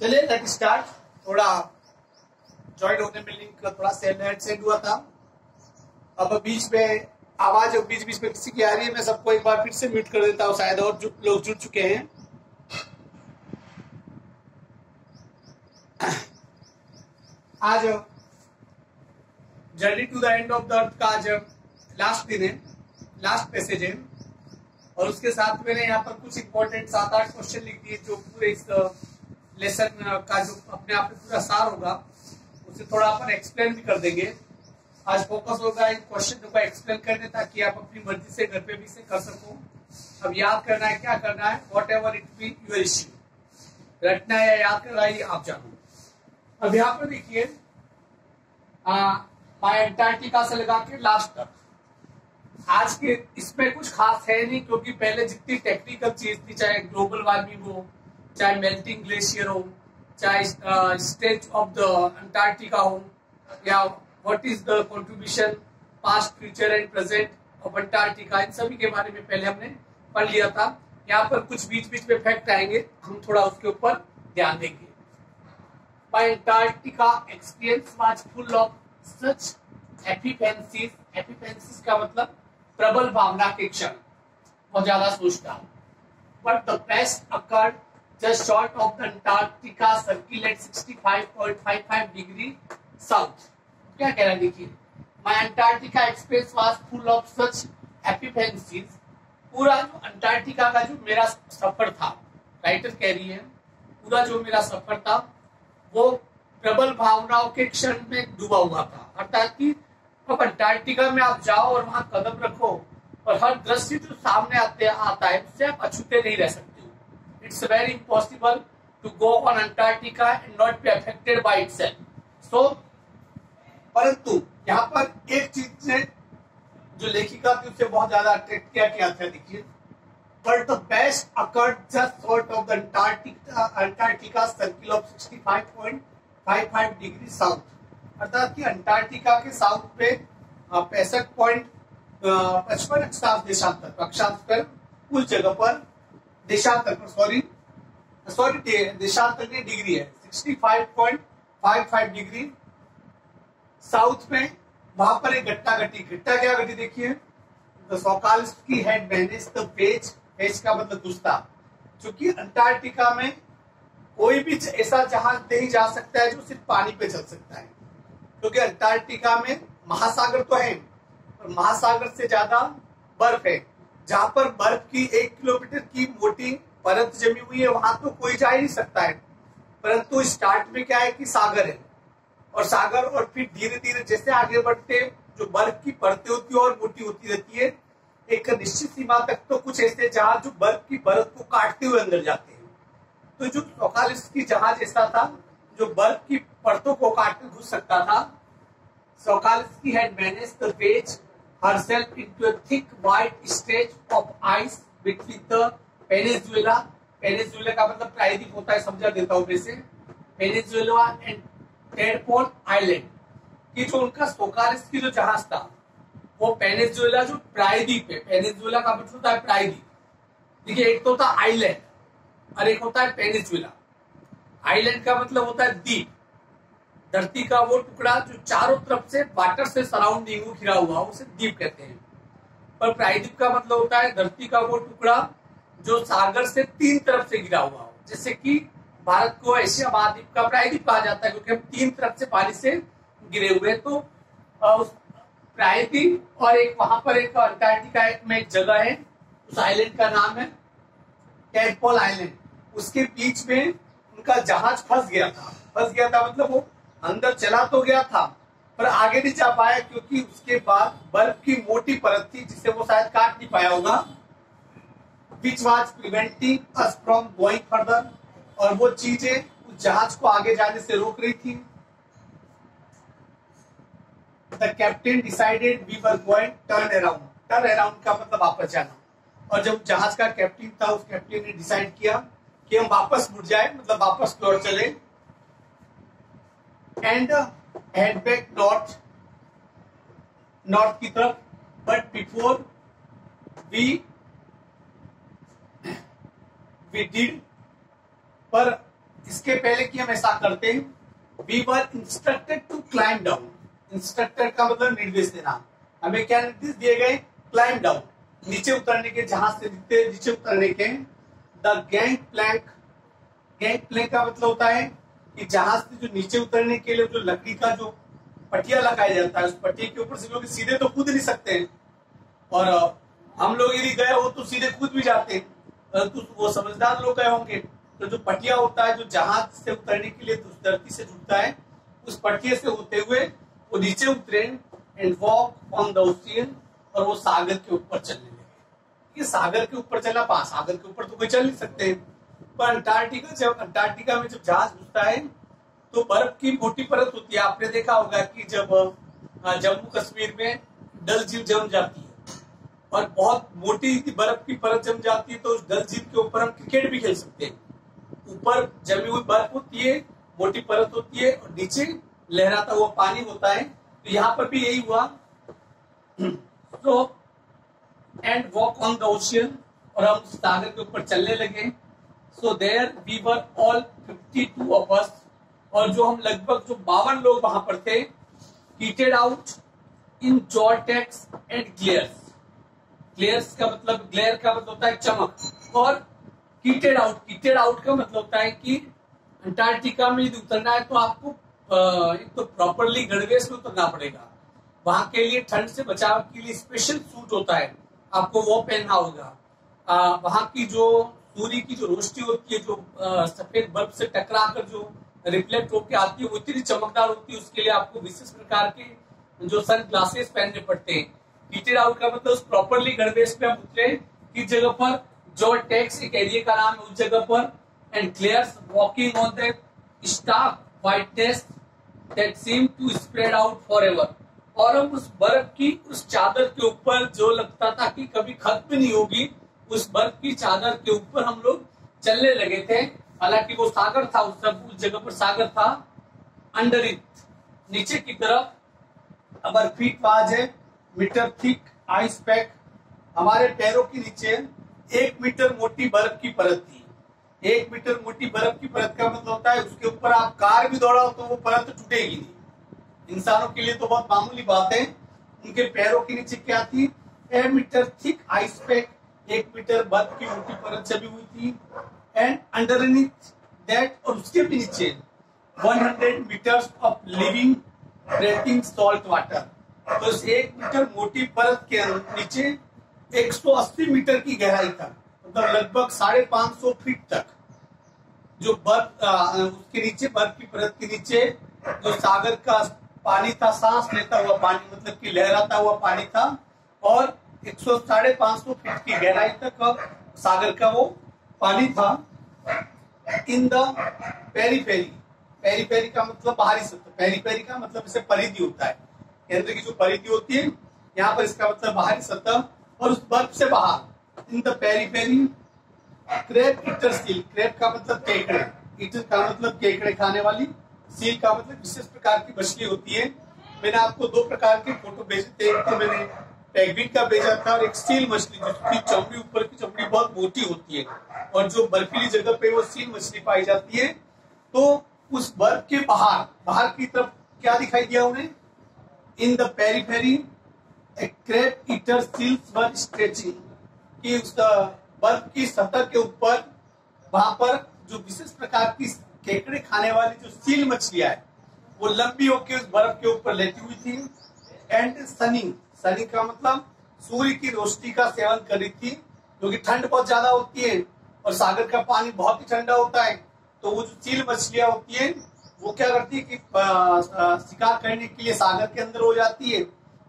चलिए let start. थोड़ा join होने में लिंक थोड़ा सेंड हुआ था। अब बीच में आवाज बीच बीच में किसी की आ रही है, मैं सबको एक बार फिर से म्यूट कर देता हूँ, शायद और लोग जुड़ चुके हैं। आज journey to the end of the earth का आज लास्ट दिन है, लास्ट मैसेज है, और उसके साथ मैंने यहाँ पर कुछ इंपॉर्टेंट 7-8 क्वेश्चन लिख दिए जो पूरे इस लेसन का जो अपने आप में पूरा सार होगा उसे थोड़ा अपन एक्सप्लेन भी कर देंगे। आज फोकस होगा इन क्वेश्चन को एक्सप्लेन करने ताकि आप अपनी मर्जी से घर पे भी से कर सको। अब याद करना है, क्या करना है, whatever it be your issue, रटना है या याद करना है आप जानो। अब यहाँ पर देखिए माय एंटार्क्टिका से लगा के लास्ट तक, आज के इसमें कुछ खास है नहीं, क्योंकि पहले जितनी टेक्निकल चीज थी, चाहे ग्लोबल वार्मिंग हो, चाहे मेल्टिंग ग्लेशियर हो, चाहे स्टेज ऑफ द अंटार्कटिका हो, या what is the contribution past future and present of Antarctica, इन सभी के बारे में पहले हमने पढ़ लिया था। यहाँ पर कुछ बीच बीच में फैक्ट आएंगे, हम थोड़ा उसके ऊपर ध्यान देंगे। My Antarctica experience was full of such epiphanies, epiphanies का मतलब प्रबल भावना के क्षण, बहुत ज्यादा सोचता हूं। But the best occurred just short of the Antarctica circle at 65.55 degree south. क्या कह रहा है देखिए, my Antarctica experience was full of such epiphanies. पूरा जो अंटार्कटिका का जो मेरा सफर था, राइटर कह रही है, पूरा जो मेरा सफर था वो प्रबल भावनाओं के क्षण में डूबा हुआ था। अर्थात कि अब अंटार्कटिका में आप जाओ और वहां कदम रखो और हर दृश्य जो सामने आता है उससे आप अछूते नहीं रह सकते हो। It's very impossible to go on Antarctica and not be affected by itself. So परंतु यहाँ पर एक चीज ने जो लेखिका थी उसे बहुत ज्यादा अट्रैक्ट किया था। देखिए, but the best occurred just short of the Antarctica circle of 65.55 degree south. अर्थात कि अंटार्कटिका के साउथ पे 65.55 देशांतर अक्षांश पर कुल जगह पर देशांतर पर सॉरी देशांतर की डिग्री है 65.55 डिग्री साउथ में। वहां पर एक घटना क्या घटी देखिए, the Sokolski had managed the wedge का मतलब गुस्ता। क्योंकि अंटार्कटिका में कोई भी ऐसा जहाज नहीं जा सकता है जो सिर्फ पानी पे चल सकता है, क्योंकि अंटार्कटिका में महासागर तो है और महासागर से ज्यादा बर्फ है। जहां पर बर्फ की 1 किलोमीटर की मोटी परत जमी हुई है वहां तो कोई जा ही नहीं सकता है। परंतु स्टार्ट में क्या है कि सागर है, और सागर और फिर धीरे धीरे जैसे आगे बढ़ते जो बर्फ की परतें होती है और मोटी होती रहती है, एक निश्चित सीमा तक तो कुछ ऐसे जहाज जो बर्फ की परत को काटते हुए अंदर जाते हैं। तो जो सोकाल्स्की जहाज ऐसा था जो बर्फ की परतों को काट कर घुस सकता था। Sokolski had managed the wedge herself into a thick white stretch of ice between the peninsula, peninsula का मतलब प्रायद्वीप होता है, समझा देता हूं वैसे, पेनिनसुला एंड टेडपोल आइलैंड की जो उनका सोकाल्स्की जो जहाज था वो पेनिनसुला जो प्रायद्वीप है, पेनिनसुला का मतलब होता है प्रायद्वीप। देखिए, एक तो होता है आइलैंड और एक होता है पेनिनसुला। आइलैंड का मतलब होता है द्वीप, धरती का वो टुकड़ा जो चारों तरफ से वाटर से सराउंडिंग घिरा हुआ उसे द्वीप कहते हैं। पर प्रायद्वीप का मतलब होता है धरती का वो टुकड़ा जो सागर से 3 तरफ से घिरा हुआ हो। जैसे कि भारत को एशिया महाद्वीप का प्रायद्वीप कहा जाता है क्योंकि हम 3 तरफ से पानी से घिरे हुए। तो प्रायद्वीप और एक वहां पर एक अंटार्कटिका में एक जगह है, उस आइलैंड का नाम है टेडपोल आइलैंड। उसके बीच में उनका जहाज फंस गया था मतलब वो अंदर चला तो गया था पर आगे नहीं जा पाया, क्योंकि उसके बाद बर्फ की मोटी परत थी जिसे वो शायद काट नहीं पाया होगा, which was preventing us from going further, और वो चीजें उस जहाज को आगे जाने से रोक रही थी। The captain decided we were going turn around का मतलब वापस जाना, और जब जहाज का कैप्टन था उस कैप्टन ने डिसाइड किया कि हम वापस मुड़ जाए, मतलब वापस की ओर चले, एंड हेड बैक नॉर्थ की तरफ। बट बिफोर वी डिड, पर इसके पहले कि हम ऐसा करते हैं, we were instructed to climb down. Instructed का मतलब निर्देश देना। हमें क्या निर्देश दिए गए? क्लाइंब डाउन, नीचे उतरने के, जहाज से नीचे उतरने के। The gang plank, gang plank का मतलब होता है कि जहाज से जो नीचे उतरने के लिए जो लकड़ी का जो पटिया लगाया जाता है, उस पटिया के ऊपर से लोग सीधे तो कूद नहीं सकते हैं, और हम लोग यदि गए हो तो सीधे कूद भी जाते हैं, परंतु वो समझदार लोग गए होंगे तो जो पटिया होता है जो जहाज से उतरने के लिए धरती से जुड़ता है, उस पटिया से होते हुए वो नीचे उतरे and walk on the ocean, और वो सागर के ऊपर चलने लगे। ये सागर के ऊपर चला, सागर के ऊपर तो कोई चल नहीं सकते। पर अंटार्कटिका में जब जहाज घुसता है तो बर्फ की मोटी परत होती है। आपने देखा होगा कि जब जम्मू कश्मीर में डल झील जम जाती है और बहुत मोटी बर्फ की परत जम जाती है, तो उस डल झील के ऊपर हम क्रिकेट भी खेल सकते हैं। ऊपर जमी हुई बर्फ होती है, मोटी परत होती है, और नीचे लहराता हुआ पानी होता है। तो यहाँ पर भी यही हुआ। तो and walk on the ocean, और हम सागर के ऊपर चलने लगे। So there we were all 52 of us, और जो हम लगभग जो 52 लोग वहां पर थे, कीटेड आउट इन जॉर्टेक्स एंड ग्लेयर्स। ग्लेयर्स का मतलब, ग्लेयर का मतलब होता है चमक, और कीटेड आउट का मतलब होता है कि अंटार्कटिका में यदि उतरना है तो आपको एक तो प्रॉपरली गणवेश में उतरना पड़ेगा। वहां के लिए ठंड से बचाव के लिए स्पेशल सूट होता है, आपको वो पहनना होगा। वहां की जो सूर्य की जो रोशनी होती है, जो सफेद बल्ब से टकरा कर जो रिफ्लेक्ट होकर आती है, वो इतनी चमकदार होती है, उसके लिए आपको विशेष प्रकार के जो सन ग्लासेस पहनने पड़ते हैं। हीटेड आउट का मतलब प्रॉपरली गणवेश पे हम उतरे किस जगह पर, जो टेक्स एक एरिया का नाम है उस जगह पर, and clears walking on that stark whiteness that seem to spread out forever. और हम उस बर्फ की उस चादर के ऊपर, जो लगता था कि कभी खत्म नहीं होगी, उस बर्फ की चादर के ऊपर हम लोग चलने लगे थे। हालांकि वो सागर था, उस जगह पर सागर था। अंडर इट, नीचे की तरफ, अवर फीट वाज है मीटर थिक आइस पैक। हमारे पैरों के नीचे 1 मीटर मोटी बर्फ की परत थी। 1 मीटर मोटी बर्फ की परत का मतलब होता है उसके ऊपर आप कार भी दौड़ाओ तो वो परत टूटेगी नहीं। इंसानों के लिए तो बहुत मामूली बात है। उनके पैरों के नीचे क्या थी? 1 metre thick ice pack, 1 metre बर्फ की मोटी परत जमी हुई थी। एंड अंडरनीथ दैट, और उसके भी नीचे 100 metres of living breathing salt water. तो इस 1 मीटर मोटी परत के नीचे 180 मीटर की गहराई तक, मतलब लगभग 550 फीट तक जो बर्फ, उसके नीचे बर्फ की परत के नीचे जो सागर का पानी था, सांस लेता हुआ पानी, मतलब कि लहराता हुआ पानी था, और 550 फीट की गहराई तक सागर का वो पानी था। इन द पेरीफेरी, पेरीफेरी का मतलब बाहरी सतह, पेरीफेरी का मतलब इसे परिधि होता है, केंद्र की जो परिधि होती है, यहाँ पर इसका मतलब बाहरी सतह। और उस बर्फ से बाहर इन the periphery crab eater seal, crab का मतलब केकड़े, ईटर का मतलब केकड़े खाने वाली, सील का मतलब विशेष प्रकार की मछली होती है। मैंने आपको 2 प्रकार के फोटो भेजे थे, एक तो मैंने पेंगुइन का भेजा था और एक सील मछली, जिसकी चमड़ी, ऊपर की चमड़ी बहुत मोटी होती है, और जो बर्फीली जगह पे वो सील मछली पाई जाती है। तो उस बर्फ के बाहर की तरफ क्या दिखाई दिया उन्हें? In the periphery crab eater seals were stretching, कि उस बर्फ की सतह के ऊपर वहां पर जो विशेष प्रकार की केकड़े खाने वाली जो सील मछलियां है, वो लंबी होकर उस बर्फ के ऊपर लेटी हुई थी। एंड सनिंग, सनिंग का मतलब सूर्य की रोशनी का सेवन कर रही थी, क्योंकि ठंड बहुत ज्यादा होती है और सागर का पानी बहुत ही ठंडा होता है। तो वो जो सील मछलियां होती है वो क्या करती है कि शिकार करने के लिए सागर के अंदर हो जाती है,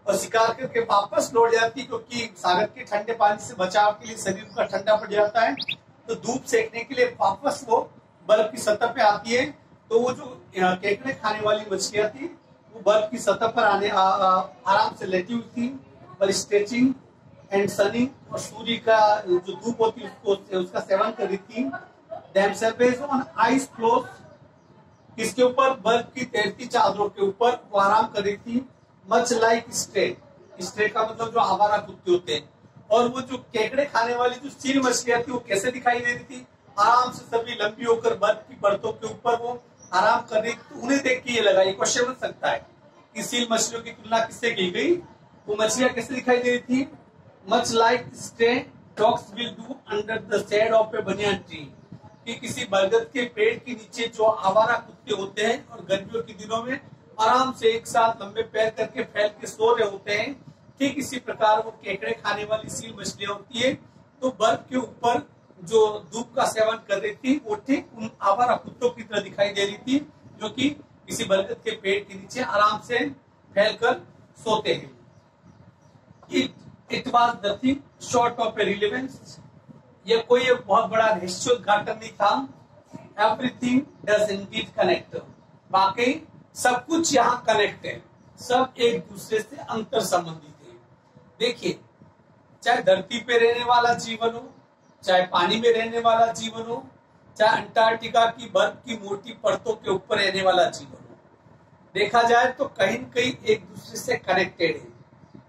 और शिकार करके वापस लौट जाती है, क्योंकि सागर के ठंडे पानी से बचाव के लिए शरीर का ठंडा पड़ जाता है। तो धूप सेकने के लिए वापस वो बर्फ की सतह पे आती है। तो वो जो केकड़े खाने वाली मछलियां थी वो बर्फ की सतह पर आराम से लेटी हुई थी, पर स्ट्रेचिंग एंड सनिंग, और सूर्य का जो धूप होती है उसका सेवन कर रही थी। themselves on ice floes, किसके ऊपर? बर्फ की तैरती चादरों के ऊपर वो आराम कर रही थी। मच लाइक स्ट्रे, स्ट्रे का मतलब जो आवारा कुत्ते होते हैं। और वो जो केकड़े खाने वाली जो सील मछलियां थी वो कैसे दिखाई दे रही थी? आराम से सभी लंबी होकर बर्फ की परतों के ऊपर वो आराम कर रही, तो उन्हें देख के ये लगा, ये क्वेश्चन बन सकता है कि सील मछलियों की तुलना किससे की गई? वो मछलियां कैसे दिखाई दे रही थी? Much like stray dogs will do under the shade of a banyan tree, कि किसी बरगद के पेड़ के नीचे जो आवारा कुत्ते होते हैं और गर्मियों के दिनों में आराम से एक साथ लंबे पैर करके फैल के सो रहे होते हैं, ठीक इसी प्रकार वो केकड़े खाने वाली सील मछलियां होती है, तो बर्फ के ऊपर जो धूप का सेवन कर रही थी वो ठीक उन आवारा कुत्तों की तरह दिखाई दे रही थी, जो कि किसी बरगद के पेड़ के नीचे आराम से फैलकर सोते हैं। It was nothing short of A relevance, ये कोई एक बहुत बड़ा रहस्योद्घाटन नहीं था। एवरीथिंग डज इंडीड कनेक्ट, वाकई सब कुछ यहाँ कनेक्ट है, सब एक दूसरे से अंतर संबंधित है। देखिए, चाहे धरती पे रहने वाला जीवन हो, चाहे पानी में रहने वाला जीवन हो, चाहे अंटार्कटिका की बर्फ की मोटी परतों के ऊपर रहने वाला जीवन हो, देखा जाए तो कहीं न कहीं एक दूसरे से कनेक्टेड है।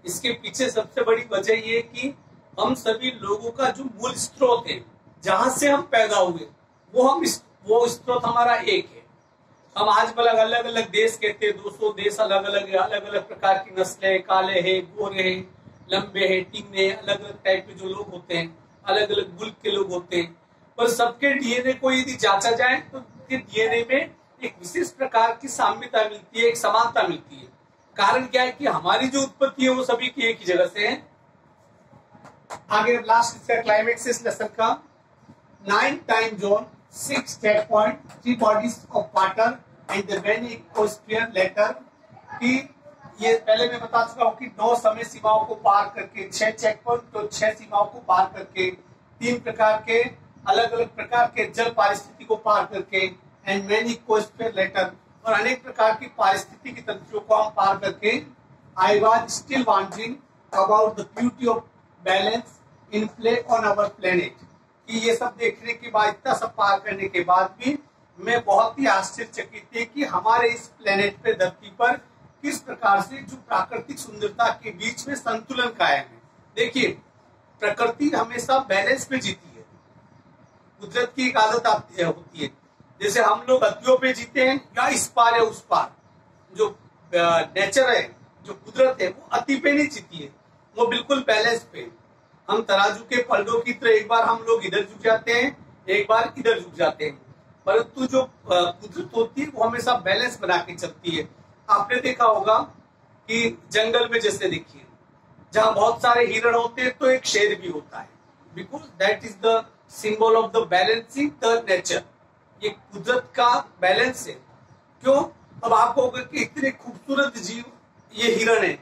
इसके पीछे सबसे बड़ी वजह ये कि हम सभी लोगों का जो मूल स्रोत है, जहां से हम पैदा हुए, वो स्रोत हमारा एक है। हम आज अलग अलग देश कहते हैं, 200 देश, अलग अलग प्रकार की नस्लें, काले हैं, गोरे हैं, लंबे हैं, टिंगने, अलग अलग टाइप के जो लोग होते हैं, अलग अलग मुल्क के लोग होते हैं, पर सबके डीएनए को यदि जांचा जाए तो उनके डीएनए में एक विशेष प्रकार की साम्यता मिलती है, एक समानता मिलती है। कारण क्या है कि हमारी जो उत्पत्ति है वो सभी की एक ही जगह से है। आगे लास्ट इसका क्लाइमेक्स इस लेसन का 9 time zone, 6 state point, 3 bodies of water and the many ecosphere later, कि ये पहले मैं बता चुका हूं कि 9 समय सीमाओं को पार करके, 6 चेक पॉइंट, तो 6 सीमाओं को पार करके, 3 प्रकार के अलग अलग प्रकार के जल पारिस्थिति को पार करके, एंड मेनी इकोस्फीयर लेटर, और अनेक प्रकार की पारिस्थितिकी तंत्रों को हम पार करके, I was still wondering about the beauty of balance in play on our planet, कि ये सब देखने के बाद, इतना सब पार करने के बाद भी मैं बहुत ही आश्चर्यचकित थी कि हमारे इस प्लेनेट पे, धरती पर, किस प्रकार से जो प्राकृतिक सुंदरता के बीच में संतुलन कायम है। देखिए, प्रकृति हमेशा बैलेंस में जीती है। कुदरत की एक आदत होती है, जैसे हम लोग अतियों पे जीते हैं या इस पार या उस पार, जो नेचर है, जो कुदरत है, वो अति पे नहीं जीती है, वो बिल्कुल बैलेंस पे। हम तराजू के पलड़ों की तरह एक बार हम लोग इधर झुक जाते हैं, एक बार इधर झुक जाते हैं, परंतु जो कुदरत होती है वो हमेशा बैलेंस बना के चलती है। आपने देखा होगा कि जंगल में, जैसे देखिए, जहां बहुत सारे हिरण होते हैं तो एक शेर भी होता है, because that is the symbol of the balancing the nature. ये कुदरत का बैलेंस है। क्यों? अब आप कहोगे कि इतने खूबसूरत जीव ये हिरण है,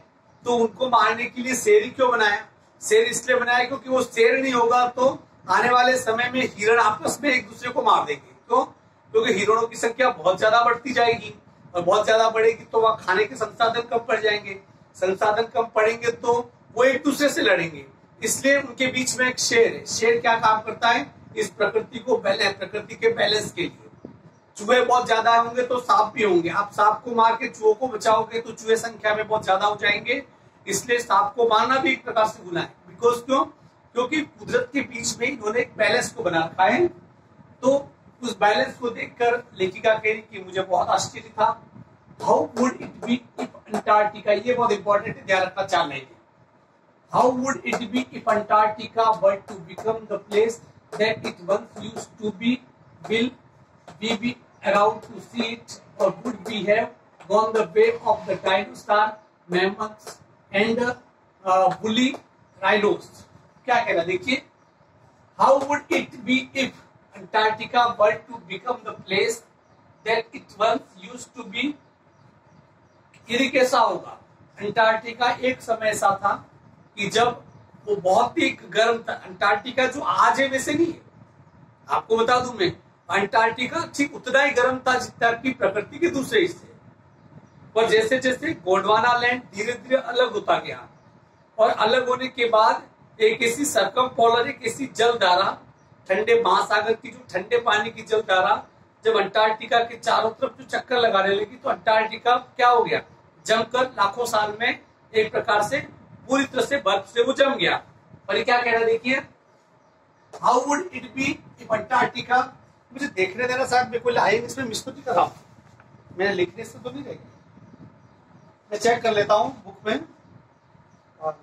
तो उनको मारने के लिए शेर ही क्यों बनाया? शेर इसलिए बनाया क्योंकि वो शेर नहीं होगा तो आने वाले समय में हिरण आपस में एक दूसरे को मार देंगे। क्यों? क्योंकि हिरणों की संख्या बहुत ज्यादा बढ़ती जाएगी, और बहुत ज्यादा बढ़ेगी तो वहां खाने के संसाधन कम पड़ जाएंगे, संसाधन कम पड़ेंगे तो वो एक दूसरे से लड़ेंगे। इसलिए उनके बीच में एक शेर है। शेर क्या काम करता है? इस प्रकृति को प्रकृति के बैलेंस के लिए। चूहे बहुत ज्यादा होंगे तो सांप भी होंगे, आप सांप को मार के चूहों को बचाओगे तो चूहे संख्या में बहुत ज्यादा हो जाएंगे, इसलिए सांप को मारना भी एक प्रकार से गुनाह है। बिकॉज क्यों? क्योंकि कुदरत के बीच में इन्होंने एक बैलेंस को बना रखा है। तो उस बैलेंस को देखकर लेखिका कह रही कि मुझे बहुत आश्चर्य था। How would it be if Antarctica, ये बहुत इंपॉर्टेंट है, ध्यान रखना, 4 लाइनें। How would it be if Antarctica were to become the place that it once used to be? Will we be around to see it, or would we have gone the way of the dinosaur, mammoths and woolly rhinos? क्या कहना, देखिए, how would it be if Antarctica were to become the place that it once used to be? यदि कैसा होगा? Antarctica एक समय ऐसा था कि जब वो बहुत ही गर्म था। अंटार्कटिका जो आज है वैसे नहीं है। आपको बता दूं मैं, अंटार्कटिका ठीक उतना ही गर्म था जितना की प्रकृति के दूसरे हिस्से, पर जैसे जैसे गोंडवाना लैंड धीरे धीरे अलग होता गया, और अलग होने के बाद एक ऐसी सर्कमपोलर, एक ऐसी जल धारा, ठंडे महासागर की जो ठंडे पानी की जल धारा जब अंटार्कटिका के चारों तरफ जो चक्कर लगाने लगी, तो अंटार्कटिका क्या हो गया? जमकर लाखों साल में एक प्रकार से पूरी तरह से बर्फ से वो जम गया। और ये क्या कह रहा है, देखिए, how would it be if Antarctica, मुझे देखने देना साहब, मेरे को लाइन इसमें मिस तो नहीं कर रहा, मैंने लिखने से तो नहीं रही, मैं चेक कर लेता हूँ बुक में। और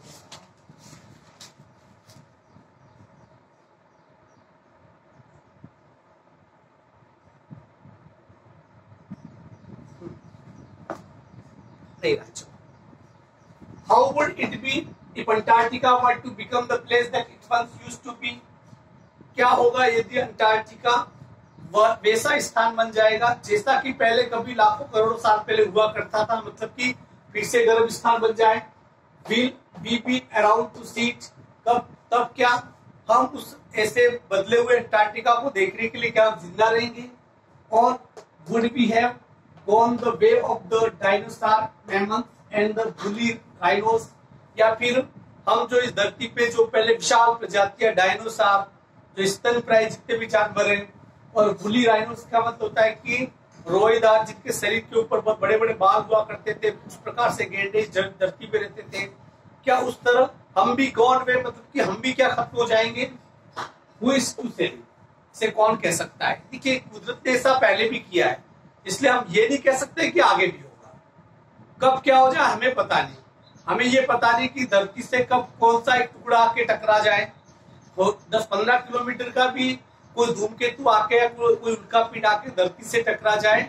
how would it be if Antarctica were to become the place that it once used to be, क्या होगा यदि अंटार्कटिका वैसा स्थान बन जाएगा जैसा कि पहले कभी लाखों करोड़ों साल पहले हुआ करता था, मतलब कि फिर से गर्म स्थान बन जाए। Will we be around to see it, कब तब क्या हम उस ऐसे बदले हुए अंटार्कटिका को देखने के लिए क्या जिंदा रहेंगे? और would we have gone the way of the dinosaur mammoth and the woolly rhinos, या फिर हम जो इस धरती पे जो पहले विशाल प्रजातियां डायनासोर, जो स्तनप्रायी जितने भी जानवर हैं, और वुली राइनोस का मतलब होता है कि रोएदार जिनके शरीर के ऊपर बहुत बड़े बड़े बाल हुआ करते थे, उस प्रकार से गेंडे धरती पे रहते थे, क्या उस तरह हम भी गॉन वे, मतलब कि हम भी क्या खत्म हो जाएंगे? Who is to say? इसे कौन कह सकता है? देखिए कुदरत ने ऐसा पहले भी किया है, इसलिए हम ये नहीं कह सकते कि आगे भी होगा। कब क्या हो जाए हमें पता नहीं, हमें ये पता नहीं कि धरती से कब कौन सा एक टुकड़ा आके टकरा जाए। 10-15 किलोमीटर का भी कोई धूमकेतु आके या कोई उल्का पिंड आके धरती से टकरा जाए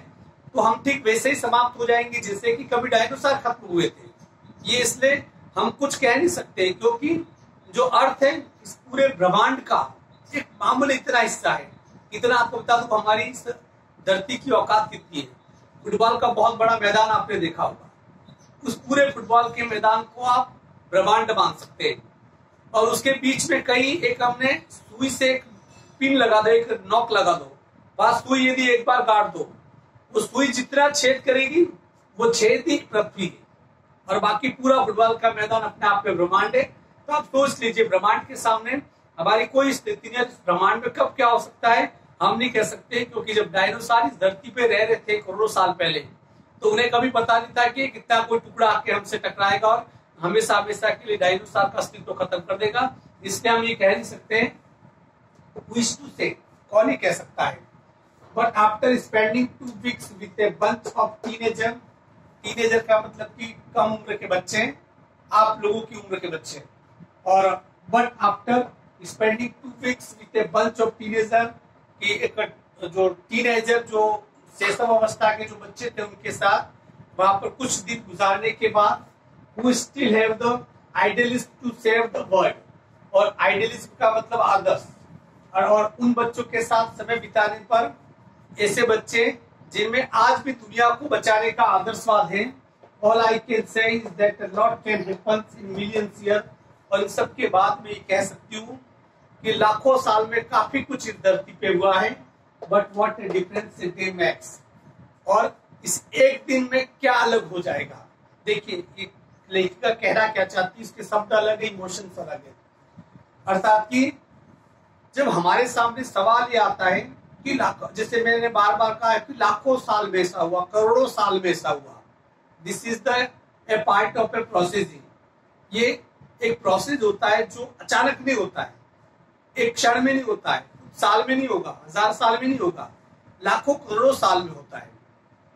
तो हम ठीक वैसे ही समाप्त हो जाएंगे जैसे कि कभी डायनासोर खत्म हुए थे। ये इसलिए हम कुछ कह नहीं सकते, क्योंकि जो अर्थ है इस पूरे ब्रह्मांड का एक मामूली इतना हिस्सा है। इतना आपको बता दूं, हमारी इस धरती की औकात कितनी है। फुटबॉल का बहुत बड़ा मैदान आपने देखा होगा, उस पूरे फुटबॉल के मैदान को आप ब्रह्मांड मान सकते हैं। और उसके बीच में कहीं एक हमने सुई से एक पिन लगा दो, एक नॉक लगा दो, बस सुई यदि एक बार काट दो, वो सुई जितना छेद करेगी वो छेद ही पृथ्वी है, और बाकी पूरा फुटबॉल का मैदान अपने आप में ब्रह्मांड है। तो आप सोच लीजिए ब्रह्मांड के सामने हमारी कोई स्थिति नहीं है। ब्रह्मांड में कब क्या हो सकता है हम नहीं कह सकते, क्योंकि जब डायनासोर इस धरती पे रह रहे थे करोड़ों साल पहले, तो उन्हें कभी पता नहीं था कि कितना कोई टुकड़ा आके हमसे टकराएगा और हमेशा हमेशा के लिए डायनासोर का अस्तित्व तो खत्म कर देगा। इसलिए हम ये कह नहीं सकते, विश टू से कौन ही कह सकता है। But after spending 2 weeks with a bunch of teenager, teenager का मतलब कि कम उम्र के बच्चे, आप लोगों की उम्र के बच्चे, और but after spending 2 weeks with a bunch of teenager, कि एक जो टीनेजर जो शैशव अवस्था के जो बच्चे थे उनके साथ वहां पर कुछ दिन गुजारने के बाद, who still have the idealist to save the world, और आइडियलिस्ट का मतलब आदर्श, और उन बच्चों के साथ समय बिताने पर ऐसे बच्चे जिनमें आज भी दुनिया को बचाने का आदर्शवाद है। All I can say is that a lot can happen in millions years, और इन सब के बाद मैं ये कह सकती हूँ कि लाखों साल में काफी कुछ इस धरती पे हुआ है। But what A difference it makes, और इस एक दिन में क्या अलग हो जाएगा। देखिए एक लेखिका कहना क्या चाहती है, इसके शब्द अलग है, इमोशंस अलग है। अर्थात कि जब हमारे सामने सवाल ये आता है कि लाखों, जैसे मैंने बार बार कहा है कि लाखों साल में ऐसा हुआ, करोड़ों साल में ऐसा हुआ, this is the A part of A processing. ये एक प्रोसेस होता है जो अचानक नहीं होता है, एक क्षण में नहीं होता है, साल में नहीं होगा, 1000 साल में नहीं होगा, लाखों करोड़ों साल में होता है,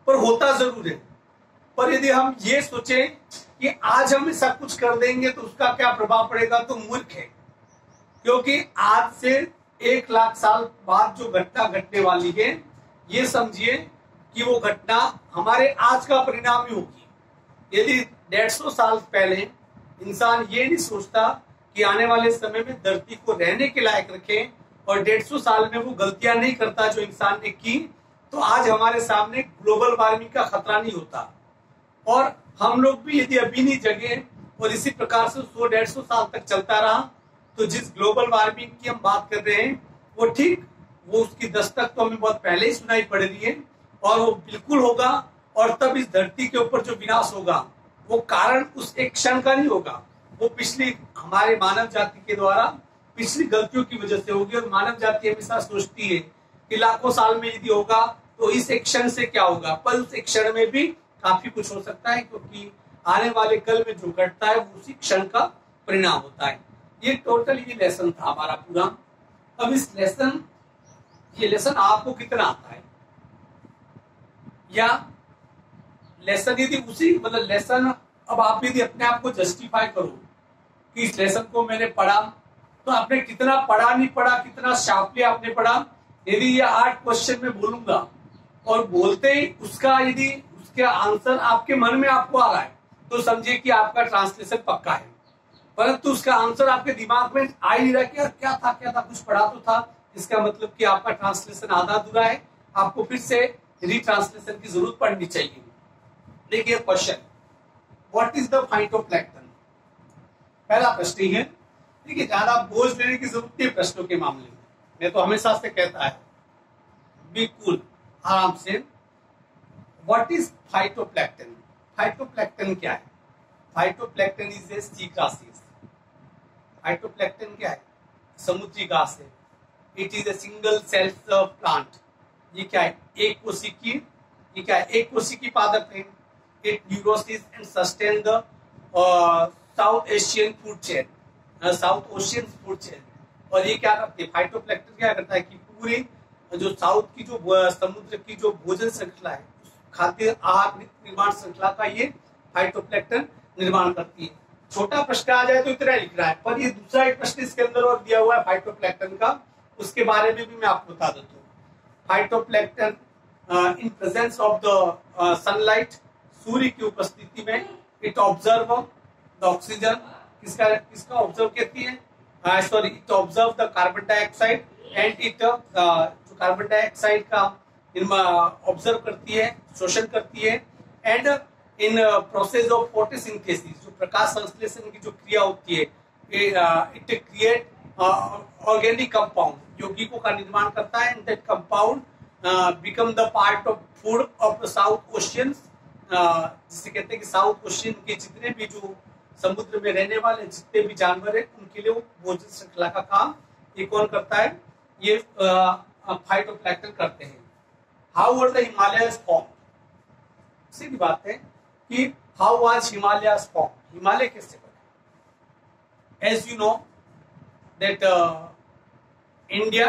पर होता जरूर है। पर यदि हम ये सोचें कि आज हम ऐसा कुछ कर देंगे तो उसका क्या प्रभाव पड़ेगा, तो मूर्ख है। क्योंकि आज से 1 लाख साल बाद जो घटना घटने वाली है, ये समझिए कि वो घटना हमारे आज का परिणाम ही होगी। यदि 150 साल पहले इंसान ये नहीं सोचता कि आने वाले समय में धरती को रहने के लायक रखें, और 150 साल में वो गलतियां नहीं करता जो इंसान ने की, तो आज हमारे सामने ग्लोबल वार्मिंग का खतरा नहीं होता। और हम लोग भी यदि अभी नहीं जगे और इसी प्रकार से 100-150 साल तक चलता रहा, तो जिस ग्लोबल वार्मिंग की हम बात कर रहे हैं वो ठीक, वो उसकी दस्तक तो हमें बहुत पहले ही सुनाई पड़ रही है, और वो बिल्कुल होगा। और तब इस धरती के ऊपर जो विनाश होगा वो कारण उस एक क्षण का नहीं होगा, वो पिछली हमारे मानव जाति के द्वारा पिछली गलतियों की वजह से होगी। और मानव जाति हमेशा सोचती है कि लाखों साल में यदि होगा तो इस एक क्षण से क्या होगा, पर उस एक क्षण में भी काफी कुछ हो सकता है, क्योंकि आने वाले कल में जो घटता है वो उसी क्षण का परिणाम होता है। ये टोटल ये लेसन था हमारा पूरा। अब इस लेसन, ये लेसन आपको कितना आता है, या लेसन यदि उसी मतलब लेसन, अब आप यदि अपने आप को जस्टिफाई करो कि इस लेसन को मैंने पढ़ा, तो आपने कितना पढ़ा नहीं पढ़ा, कितना शार्पली आपने पढ़ा। यदि ये 8 क्वेश्चन में बोलूंगा और बोलते ही उसका यदि उसके आंसर आपके मन में आपको आ रहा है, तो समझिए कि आपका ट्रांसलेशन पक्का है। परंतु उसका आंसर आपके दिमाग में आ ही नहीं रहा कि यार क्या था कुछ पढ़ा तो था, इसका मतलब कि आपका ट्रांसलेशन आधा अधूरा है, आपको फिर से रीट्रांसलेशन की जरूरत पड़नी चाहिए। देखिए question, what is the phytoplankton, पहला प्रश्न है। देखिए ज्यादा बोझ लेने की जरूरत नहीं प्रश्नों के मामले में, मैं तो हमेशा से कहता है बी कूल, आराम से। व्हाट इज फाइटोप्लैंक्टन, फाइटोप्लैंक्टन क्या है, phytoplankton is a sea grasses. Phytoplankton क्या है, समुद्री घास है। It is a single self plant, ये क्या है, एक कोशिकी, ये क्या है, एक कोशिकी पादप है। It neurosis and sustain the south Asian food chain, south ocean food chain. और ये क्या करते हैं, फाइटोप्लैंक्टन क्या करता है कि पूरी जो साउथ की जो समुद्र की जो भोजन श्रृंखला है, खाद्य आहार निर्माण श्रृंखला का ये फाइटोप्लैंक्टन निर्माण करती है। छोटा प्रश्न आ जाए तो इतना लिखना है, पर ये दूसरा एक प्रश्न इसके अंदर और दिया हुआ है फाइटोप्लैंक्टन का, उसके बारे में भी मैं आपको बता देता हूँ। Phytoplankton in presence of the sunlight, सूर्य की उपस्थिति में, इट ऑब्जर्व द ऑक्सीजन, किसका ऑब्जर्व करती है, sorry it observe the carbon dioxide and it जो कार्बन डाइऑक्साइड का ऑब्जर्व करती है, शोषण करती है। And in process of photosynthesis, जो प्रकाश संश्लेषण की जो क्रिया होती है, इट क्रिएट ऑर्गेनिक कंपाउंड, यौगिकों का निर्माण करता है। And that compound become the part of food of south oceans, जिसे कहते हैं कि साउथ ओशियन के जितने भी जो समुद्र में रहने वाले जितने भी जानवर है, उनके लिए वो भोजन श्रृंखला का काम ये कौन करता है, ये फाइटोप्लैंक्टन करते हैं। How were the Himalayas form, सीधी बात है कि how was Himalayas form, Himalaya कैसे बना। As you know that India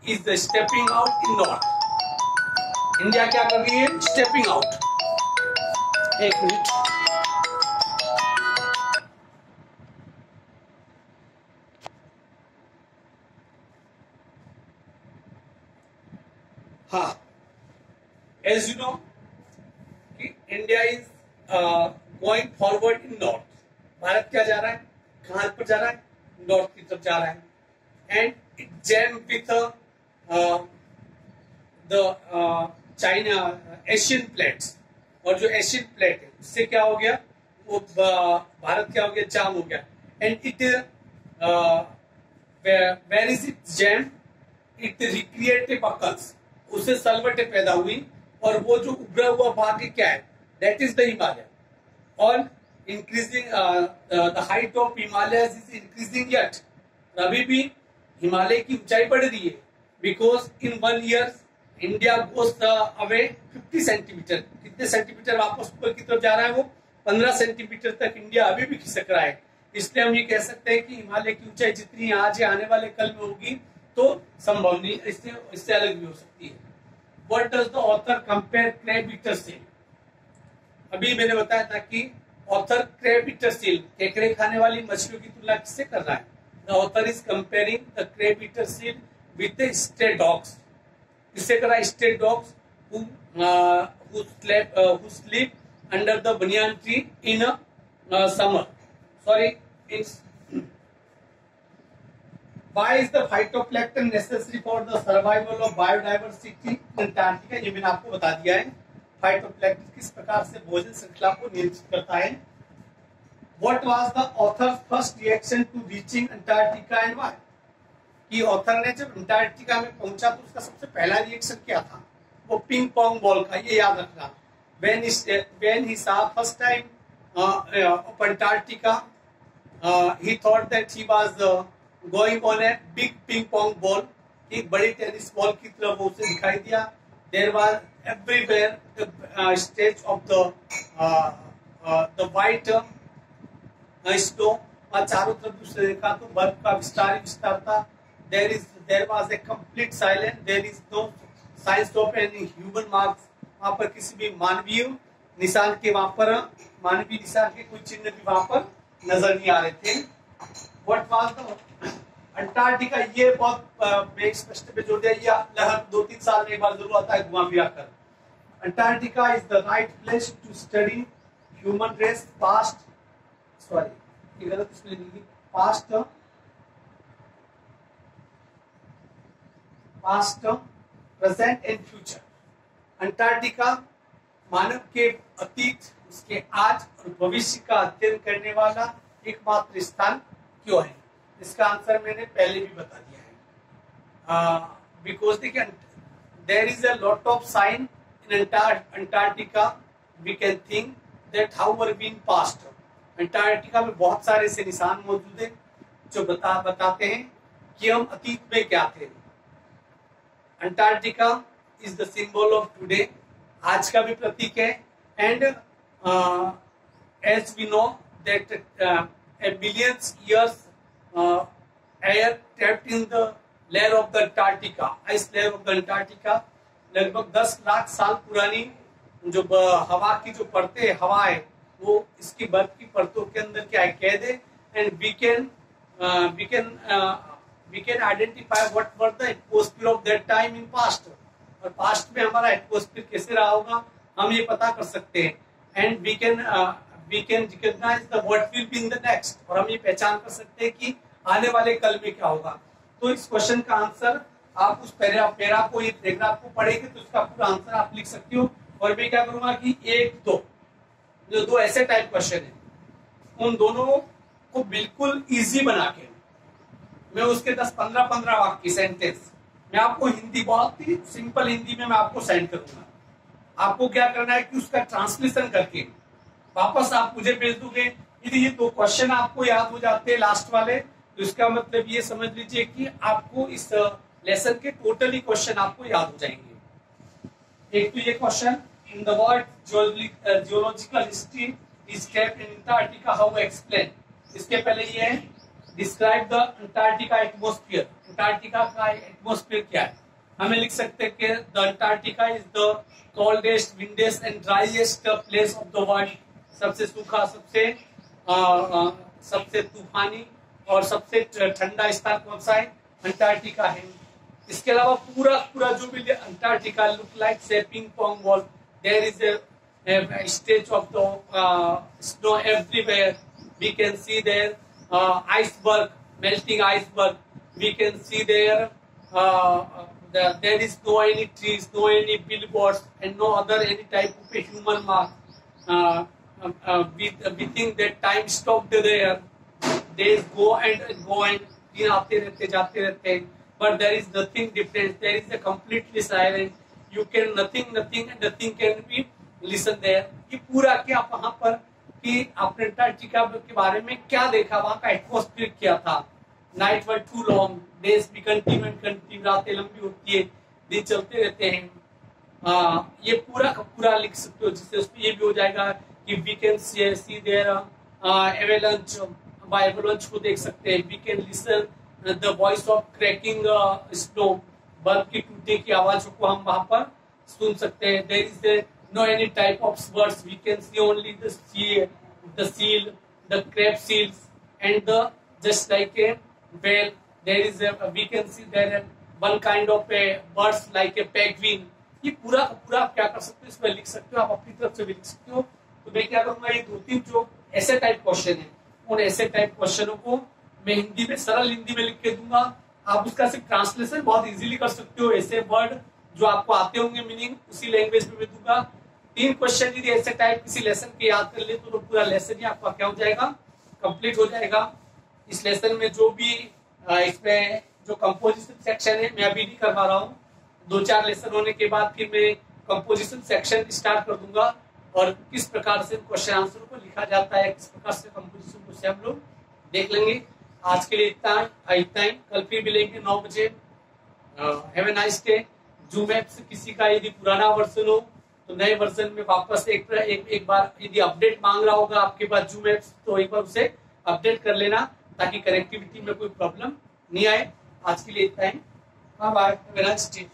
is the stepping out in north, India क्या कर रही है, स्टेपिंग आउट। एक मिनट, हाँ, एज यू नो कि India is going forward in north, Bharat क्या जा रहा है, कहां पर जा रहा है, नॉर्थ की तरफ जा रहा है। And it jam with the China Asian plates, और जो एशियन प्लेट है उससे क्या हो गया, वो भारत क्या हो गया, जाम हो गया। And it where is it jam, it recreate buckles, उससे सलवटें पैदा हुई, और वो जो उभरा हुआ भाग क्या है, दैट इज द हिमालय। और increasing the height of Himalaya is increasing yet, अभी भी हिमालय की ऊंचाई बढ़ रही है, because in 1 year India goes away 50 centimetre, कितने सेंटीमीटर वापस ऊपर की तरफ जा रहा है, वो 15 सेंटीमीटर तक इंडिया अभी भी खिसक रहा है। इसलिए हम ये कह सकते हैं कि हिमालय की ऊंचाई जितनी आज आने वाले कल में होगी तो संभव नहीं, इससे अलग भी हो सकती है। What does the author compare crab eater seal? अभी मैंने बताया था कि ऑथर crab eater seal, केकड़े खाने वाली मछलियों की तुलना किससे कर रहा है। The author is comparing the crab eater seal with the stray dogs. किससे कर रहा है, stray dogs who sleep under the banyan tree in summer. Sorry, in Why is the phytoplankton necessary for the survival of biodiversity in Antarctica? ये मैंने आपको बता दिया है, फाइटोप्लैंक्टन किस प्रकार से भोजन श्रृंखला को नियंत्रित करता है। What was the author's first reaction to reaching Antarctica and why? कि ऑथर ने जब अंटार्कटिका में पहुंचा तो उसका सबसे पहला रिएक्शन क्या था, वो पिंग पोंग बॉल का, ये याद रखना। When he saw first time of Antarctica, he thought that he was going on a big ping pong ball, एक बड़ी टेनिस बॉल की तरफ वो उसे दिखाई दिया। There was everywhere the stage of the white snow, और चारों तरफ उसने देखा तो बर्फ का विस्तार ही विस्तार था। There there was a complete silence, there is no science of any human marks, वहां पर किसी भी मानवीय निशान के वहां पर मानवीय निशान के कोई चिन्ह भी वहां पर नजर नहीं आ रहे थे। व्हाट वाज द अंटार्कटिका, ये बहुत स्पष्ट पे जोड़ दिया, ये लगभग 2-3 साल में एक बार जरूर आता है घुमा फिरा कर। Antarctica is the right place to study human race past, sorry ये गलत इसमें लिखी, past present and future. Antarctica मानव के अतीत, उसके आज और भविष्य का अध्ययन करने वाला एकमात्र स्थान क्यों है? इसका आंसर मैंने पहले भी बता दिया है। बिकॉज देखिए there is a lot of sign in Antarctica, we can think that how were been past. Antarctica में बहुत सारे ऐसे निशान मौजूद हैं जो बताते हैं कि हम अतीत में क्या थे। Antarctica is the symbol of today, आज का भी प्रतीक है। And as we know that a billions years air trapped in the layer of the Antarctica, ice layer of the Antarctica, लगभग 10 लाख साल पुरानी जो हवा की जो परतें हवा है वो इसकी बर्फ की परतों के अंदर क्या है कैद है। And we can identify what were the atmosphere of that time in past, और पास्ट में हमारा एटमॉस्फेयर कैसे रहा होगा हम ये पता कर सकते हैं। And we can recognise the what will be in the next, और हम ये पहचान कर सकते हैं कि आने वाले कल में क्या होगा। तो इस क्वेश्चन का आंसर आप उस पैरा को, ये पैराग्राफ को पढ़ेंगे तो उसका पूरा आंसर आप लिख सकते हो। और मैं क्या करूंगा कि 1-2 जो 2 ऐसे टाइप क्वेश्चन है उन दोनों को बिल्कुल इजी बना के मैं उसके 10-15 वाक्य सेंटेंस मैं आपको हिंदी बहुत ही सिंपल हिंदी में मैं आपको सेंड करूंगा। आपको क्या करना है कि उसका ट्रांसलेशन करके वापस आप मुझे भेज दोगे। यदि ये 2 क्वेश्चन आपको याद हो जाते हैं लास्ट वाले, तो इसका मतलब ये समझ लीजिए कि आपको इस लेसन के टोटली क्वेश्चन आपको याद हो जाएंगे। एक तो ये question, in the world geological history is kept in Antarctica, how explain. इसके पहले ये है describe the Antarctica atmosphere, Antarctica का एटमॉस्फेयर क्या है। हमें लिख सकते हैं कि the Antarctica is the coldest, windiest and driest place of the world, सबसे सूखा, सबसे तूफानी और सबसे ठंडा स्थान कौन सा है? अंटार्कटिका है। इसके अलावा पूरा जो भी अंटार्कटिका लुक लाइक से ping pong ball, there is a stage of the snow everywhere. We can see there iceberg, melting iceberg. We can see there there is no any trees, no any billboards, and no other any type of a human mark. We think that time stopped there. Days go and दिन आते रहते जाते रहते, but there is nothing different. There is a completely silent. You can nothing can be listen there. ये पूरा क्या वहां पर कि आपने अंटार्कटिका के बारे में क्या देखा, वहां का एटमॉस्फेयर क्या था। Night were too long, days भी कंटिन्यू, रातें लंबी होती है, दिन चलते रहते हैं। ये पूरा का पूरा लिख सकते हो, जिससे उसमें ये भी हो जाएगा कि we can see there avalanche, by avalanche को देख सकते हैं। We can listen the voice of cracking snow, बर्फ की टूटने की आवाजों को हम वहां पर सुन सकते हैं। There is no any type of birds, we can see only the seal, the crab seals, and the just like a whale. There is we can see there one kind of a birds like a penguin. ये पूरा क्या कर सकते हो, इसमें लिख सकते हो, आप अपनी तरफ से भी लिख सकते हो। तो मैं क्या करूंगा, ये 2-3 जो ऐसे टाइप क्वेश्चन है उन ऐसे टाइप क्वेश्चनों को मैं हिंदी में सरल हिंदी में लिख के दूंगा। आप उसका सिर्फ ट्रांसलेशन बहुत इजीली कर सकते हो, ऐसे वर्ड जो आपको आते होंगे मीनिंग उसी लैंग्वेज में मैं दूंगा। 3 क्वेश्चन यदि ऐसे टाइप किसी लेसन के याद कर ले तो पूरा लेसन ही आपका क्या हो जाएगा, कंप्लीट हो जाएगा। इस लेसन में जो भी इसमें जो कंपोजिशन सेक्शन है मैं अभी नहीं करवा रहा हूँ, 2-4 लेसन होने के बाद फिर मैं कंपोजिशन सेक्शन स्टार्ट कर दूंगा और किस प्रकार से क्वेश्चन आंसर को लिखा जाता है, किस प्रकार से कंपोजिशन को से हम लोग देख लेंगे। आज के लिए इतना ही, कल फिर मिलेंगे 9 बजे। Have a nice day. Zoom app से किसी का यदि पुराना वर्जन हो तो नए वर्जन में वापस एक बार यदि अपडेट मांग रहा होगा आपके पास जूम ऐप, तो एक बार उसे अपडेट कर लेना ताकि कनेक्टिविटी में कोई प्रॉब्लम नहीं आए। आज के लिए इतना ही। Bye bye, have a nice day.